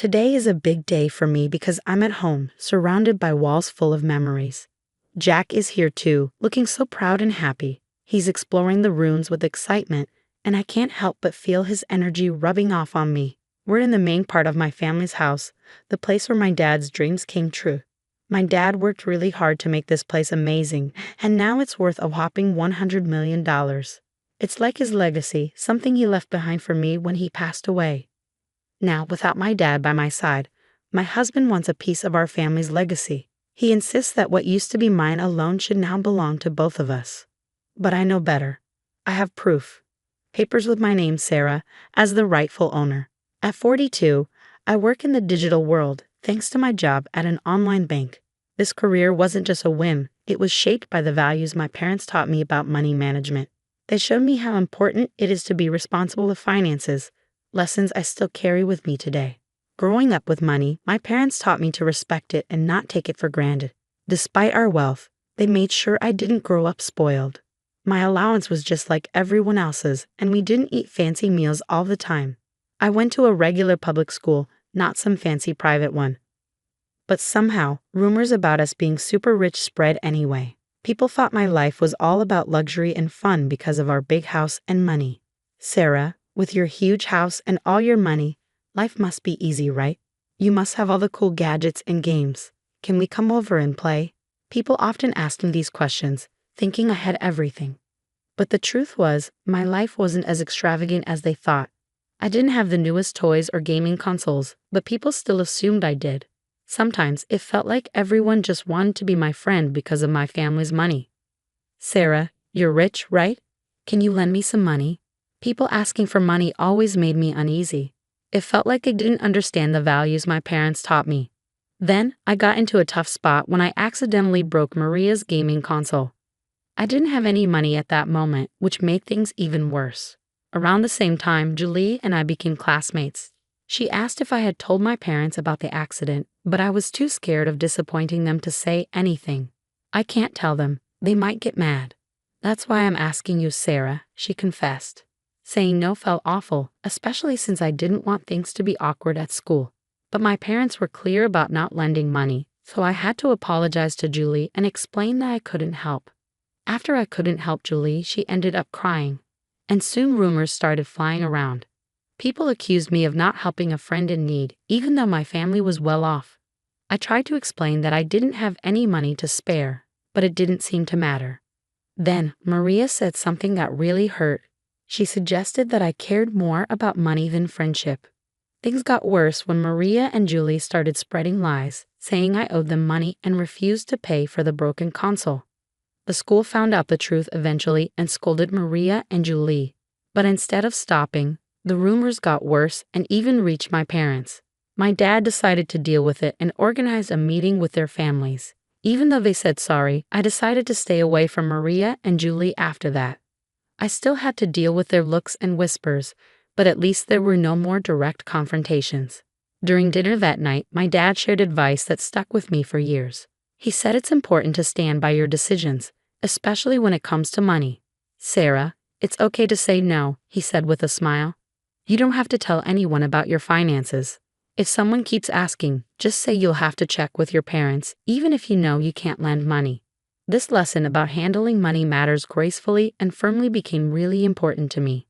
Today is a big day for me because I'm at home, surrounded by walls full of memories. Jack is here too, looking so proud and happy. He's exploring the rooms with excitement, and I can't help but feel his energy rubbing off on me. We're in the main part of my family's house, the place where my dad's dreams came true. My dad worked really hard to make this place amazing, and now it's worth a whopping $100 million. It's like his legacy, something he left behind for me when he passed away. Now, without my dad by my side, my husband wants a piece of our family's legacy. He insists that what used to be mine alone should now belong to both of us. But I know better. I have proof. Papers with my name, Sarah, as the rightful owner. At 42, I work in the digital world, thanks to my job at an online bank. This career wasn't just a whim, it was shaped by the values my parents taught me about money management. They showed me how important it is to be responsible with finances, lessons I still carry with me today. Growing up with money, my parents taught me to respect it and not take it for granted. Despite our wealth, they made sure I didn't grow up spoiled. My allowance was just like everyone else's, and we didn't eat fancy meals all the time. I went to a regular public school, not some fancy private one. But somehow, rumors about us being super rich spread anyway. People thought my life was all about luxury and fun because of our big house and money. Sarah, with your huge house and all your money, life must be easy, right? You must have all the cool gadgets and games. Can we come over and play? People often asked me these questions, thinking I had everything. But the truth was, my life wasn't as extravagant as they thought. I didn't have the newest toys or gaming consoles, but people still assumed I did. Sometimes it felt like everyone just wanted to be my friend because of my family's money. Sarah, you're rich, right? Can you lend me some money? People asking for money always made me uneasy. It felt like they didn't understand the values my parents taught me. Then, I got into a tough spot when I accidentally broke Maria's gaming console. I didn't have any money at that moment, which made things even worse. Around the same time, Julie and I became classmates. She asked if I had told my parents about the accident, but I was too scared of disappointing them to say anything. I can't tell them. They might get mad. That's why I'm asking you, Sarah, she confessed. Saying no felt awful, especially since I didn't want things to be awkward at school. But my parents were clear about not lending money, so I had to apologize to Julie and explain that I couldn't help. After I couldn't help Julie, she ended up crying. And soon rumors started flying around. People accused me of not helping a friend in need, even though my family was well off. I tried to explain that I didn't have any money to spare, but it didn't seem to matter. Then, Maria said something that really hurt. She suggested that I cared more about money than friendship. Things got worse when Maria and Julie started spreading lies, saying I owed them money and refused to pay for the broken console. The school found out the truth eventually and scolded Maria and Julie. But instead of stopping, the rumors got worse and even reached my parents. My dad decided to deal with it and organized a meeting with their families. Even though they said sorry, I decided to stay away from Maria and Julie after that. I still had to deal with their looks and whispers, but at least there were no more direct confrontations. During dinner that night, my dad shared advice that stuck with me for years. He said it's important to stand by your decisions, especially when it comes to money. Sarah, it's okay to say no, he said with a smile. You don't have to tell anyone about your finances. If someone keeps asking, just say you'll have to check with your parents, even if you know you can't lend money. This lesson about handling money matters gracefully and firmly became really important to me.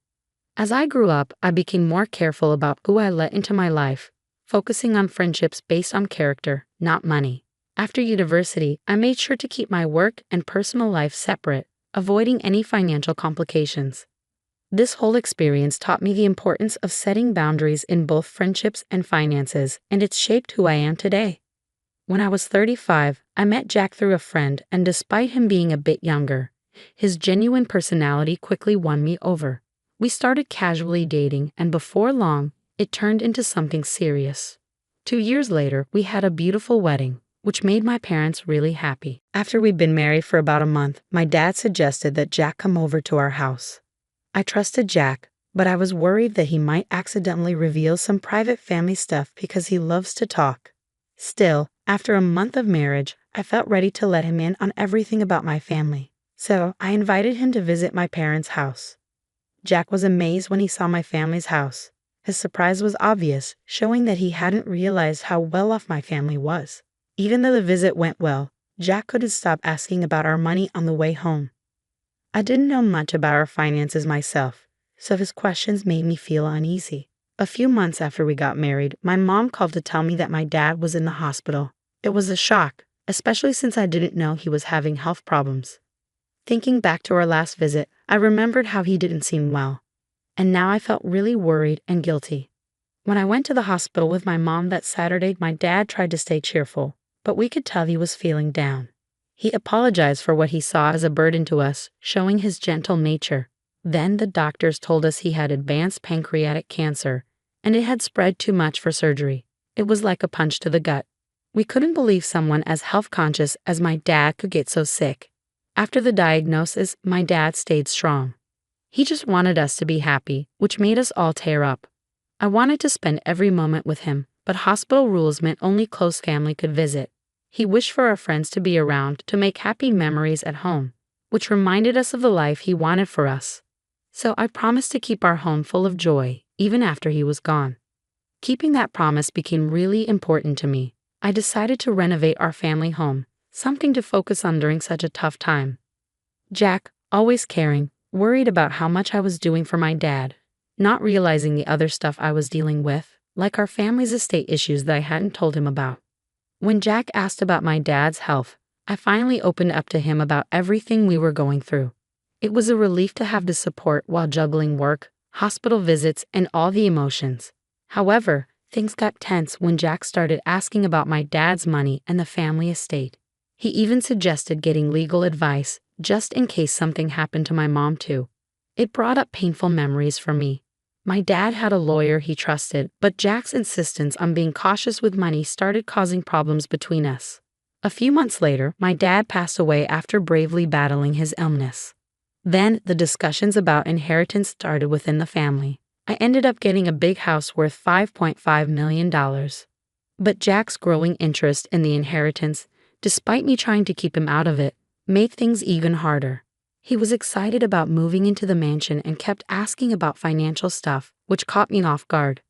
As I grew up, I became more careful about who I let into my life, focusing on friendships based on character, not money. After university, I made sure to keep my work and personal life separate, avoiding any financial complications. This whole experience taught me the importance of setting boundaries in both friendships and finances, and it's shaped who I am today. When I was 35, I met Jack through a friend, and despite him being a bit younger, his genuine personality quickly won me over. We started casually dating, and before long, it turned into something serious. 2 years later, we had a beautiful wedding, which made my parents really happy. After we'd been married for about a month, my dad suggested that Jack come over to our house. I trusted Jack, but I was worried that he might accidentally reveal some private family stuff because he loves to talk. Still, after a month of marriage, I felt ready to let him in on everything about my family. So I invited him to visit my parents' house. Jack was amazed when he saw my family's house. His surprise was obvious, showing that he hadn't realized how well off my family was. Even though the visit went well, Jack couldn't stop asking about our money on the way home. I didn't know much about our finances myself, so his questions made me feel uneasy. A few months after we got married, my mom called to tell me that my dad was in the hospital. It was a shock, especially since I didn't know he was having health problems. Thinking back to our last visit, I remembered how he didn't seem well, and now I felt really worried and guilty. When I went to the hospital with my mom that Saturday, my dad tried to stay cheerful, but we could tell he was feeling down. He apologized for what he saw as a burden to us, showing his gentle nature. Then the doctors told us he had advanced pancreatic cancer, and it had spread too much for surgery. It was like a punch to the gut. We couldn't believe someone as health-conscious as my dad could get so sick. After the diagnosis, my dad stayed strong. He just wanted us to be happy, which made us all tear up. I wanted to spend every moment with him, but hospital rules meant only close family could visit. He wished for our friends to be around to make happy memories at home, which reminded us of the life he wanted for us. So I promised to keep our home full of joy, even after he was gone. Keeping that promise became really important to me. I decided to renovate our family home, something to focus on during such a tough time. Jack, always caring, worried about how much I was doing for my dad, not realizing the other stuff I was dealing with, like our family's estate issues that I hadn't told him about. When Jack asked about my dad's health, I finally opened up to him about everything we were going through. It was a relief to have the support while juggling work, hospital visits, and all the emotions. However, things got tense when Jack started asking about my dad's money and the family estate. He even suggested getting legal advice, just in case something happened to my mom too. It brought up painful memories for me. My dad had a lawyer he trusted, but Jack's insistence on being cautious with money started causing problems between us. A few months later, my dad passed away after bravely battling his illness. Then, the discussions about inheritance started within the family. I ended up getting a big house worth $5.5 million. But Jack's growing interest in the inheritance, despite me trying to keep him out of it, made things even harder. He was excited about moving into the mansion and kept asking about financial stuff, which caught me off guard.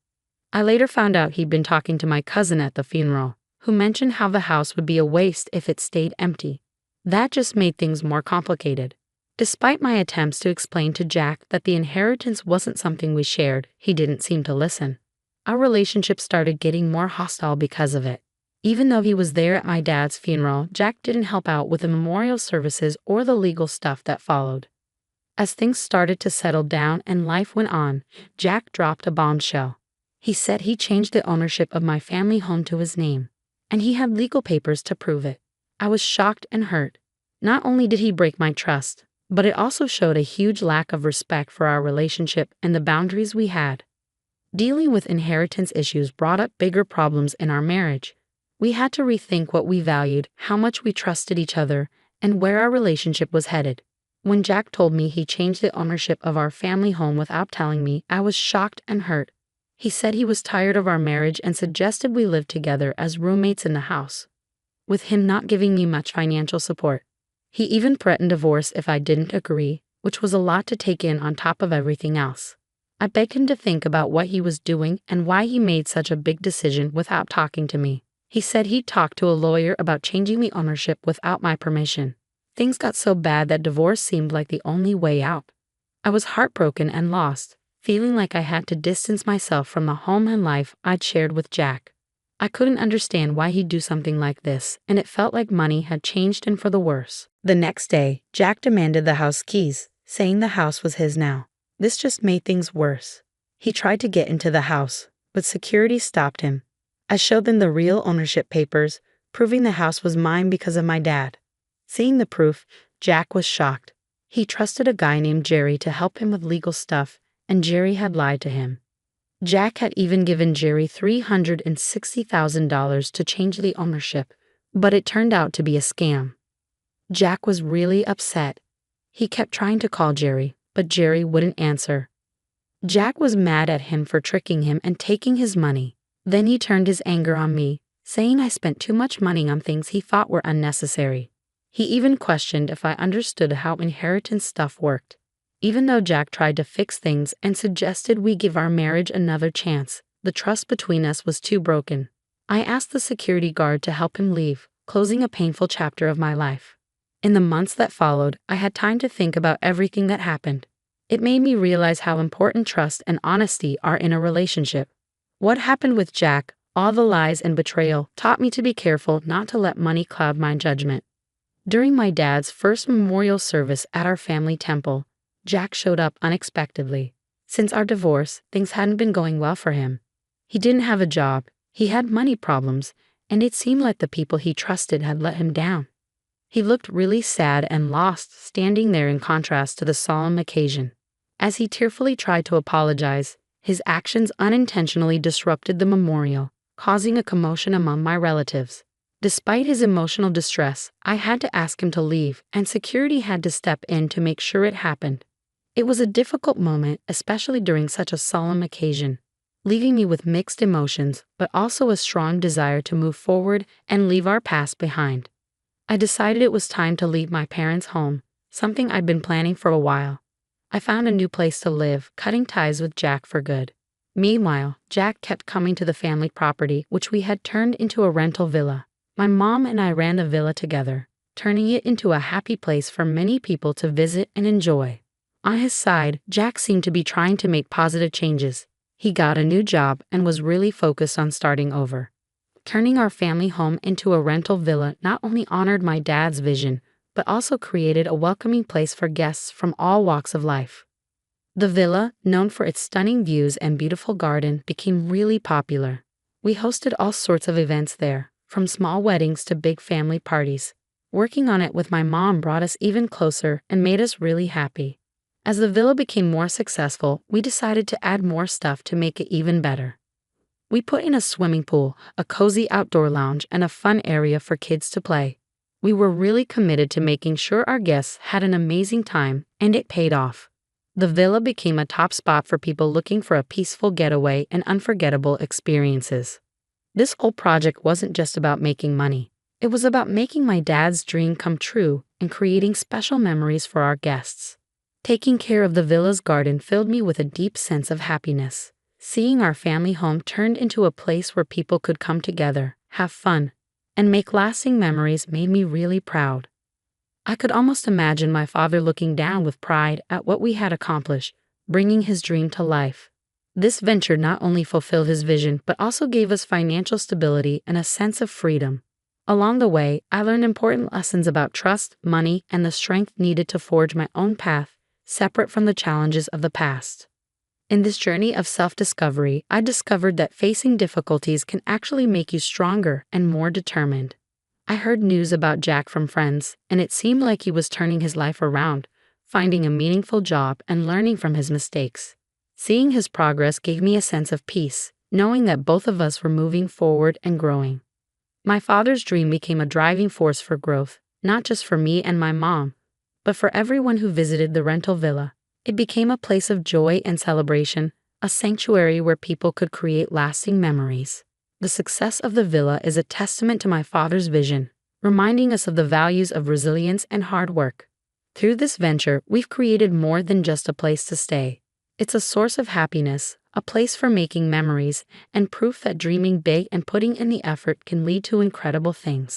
I later found out he'd been talking to my cousin at the funeral, who mentioned how the house would be a waste if it stayed empty. That just made things more complicated. Despite my attempts to explain to Jack that the inheritance wasn't something we shared, he didn't seem to listen. Our relationship started getting more hostile because of it. Even though he was there at my dad's funeral, Jack didn't help out with the memorial services or the legal stuff that followed. As things started to settle down and life went on, Jack dropped a bombshell. He said he changed the ownership of my family home to his name, and he had legal papers to prove it. I was shocked and hurt. Not only did he break my trust, but it also showed a huge lack of respect for our relationship and the boundaries we had. Dealing with inheritance issues brought up bigger problems in our marriage. We had to rethink what we valued, how much we trusted each other, and where our relationship was headed. When Jack told me he changed the ownership of our family home without telling me, I was shocked and hurt. He said he was tired of our marriage and suggested we live together as roommates in the house, with him not giving me much financial support. He even threatened divorce if I didn't agree, which was a lot to take in on top of everything else. I begged him to think about what he was doing and why he made such a big decision without talking to me. He said he'd talked to a lawyer about changing the ownership without my permission. Things got so bad that divorce seemed like the only way out. I was heartbroken and lost, feeling like I had to distance myself from the home and life I'd shared with Jack. I couldn't understand why he'd do something like this, and it felt like money had changed and for the worse. The next day, Jack demanded the house keys, saying the house was his now. This just made things worse. He tried to get into the house, but security stopped him. I showed them the real ownership papers, proving the house was mine because of my dad. Seeing the proof, Jack was shocked. He trusted a guy named Jerry to help him with legal stuff, and Jerry had lied to him. Jack had even given Jerry $360,000 to change the ownership, but it turned out to be a scam. Jack was really upset. He kept trying to call Jerry, but Jerry wouldn't answer. Jack was mad at him for tricking him and taking his money. Then he turned his anger on me, saying I spent too much money on things he thought were unnecessary. He even questioned if I understood how inheritance stuff worked. Even though Jack tried to fix things and suggested we give our marriage another chance, the trust between us was too broken. I asked the security guard to help him leave, closing a painful chapter of my life. In the months that followed, I had time to think about everything that happened. It made me realize how important trust and honesty are in a relationship. What happened with Jack, all the lies and betrayal, taught me to be careful not to let money cloud my judgment. During my dad's first memorial service at our family temple, Jack showed up unexpectedly. Since our divorce, things hadn't been going well for him. He didn't have a job, he had money problems, and it seemed like the people he trusted had let him down. He looked really sad and lost, standing there in contrast to the solemn occasion. As he tearfully tried to apologize, his actions unintentionally disrupted the memorial, causing a commotion among my relatives. Despite his emotional distress, I had to ask him to leave, and security had to step in to make sure it happened. It was a difficult moment, especially during such a solemn occasion, leaving me with mixed emotions, but also a strong desire to move forward and leave our past behind. I decided it was time to leave my parents' home, something I'd been planning for a while. I found a new place to live, cutting ties with Jack for good. Meanwhile, Jack kept coming to the family property, which we had turned into a rental villa. My mom and I ran the villa together, turning it into a happy place for many people to visit and enjoy. On his side, Jack seemed to be trying to make positive changes. He got a new job and was really focused on starting over. Turning our family home into a rental villa not only honored my dad's vision, but also created a welcoming place for guests from all walks of life. The villa, known for its stunning views and beautiful garden, became really popular. We hosted all sorts of events there, from small weddings to big family parties. Working on it with my mom brought us even closer and made us really happy. As the villa became more successful, we decided to add more stuff to make it even better. We put in a swimming pool, a cozy outdoor lounge, and a fun area for kids to play. We were really committed to making sure our guests had an amazing time, and it paid off. The villa became a top spot for people looking for a peaceful getaway and unforgettable experiences. This whole project wasn't just about making money. It was about making my dad's dream come true and creating special memories for our guests. Taking care of the villa's garden filled me with a deep sense of happiness. Seeing our family home turned into a place where people could come together, have fun, and make lasting memories made me really proud. I could almost imagine my father looking down with pride at what we had accomplished, bringing his dream to life. This venture not only fulfilled his vision, but also gave us financial stability and a sense of freedom. Along the way, I learned important lessons about trust, money, and the strength needed to forge my own path, separate from the challenges of the past. In this journey of self-discovery, I discovered that facing difficulties can actually make you stronger and more determined. I heard news about Jack from friends, and it seemed like he was turning his life around, finding a meaningful job and learning from his mistakes. Seeing his progress gave me a sense of peace, knowing that both of us were moving forward and growing. My father's dream became a driving force for growth, not just for me and my mom, but for everyone who visited the rental villa. It became a place of joy and celebration, a sanctuary where people could create lasting memories. The success of the villa is a testament to my father's vision, reminding us of the values of resilience and hard work. Through this venture, we've created more than just a place to stay. It's a source of happiness, a place for making memories, and proof that dreaming big and putting in the effort can lead to incredible things.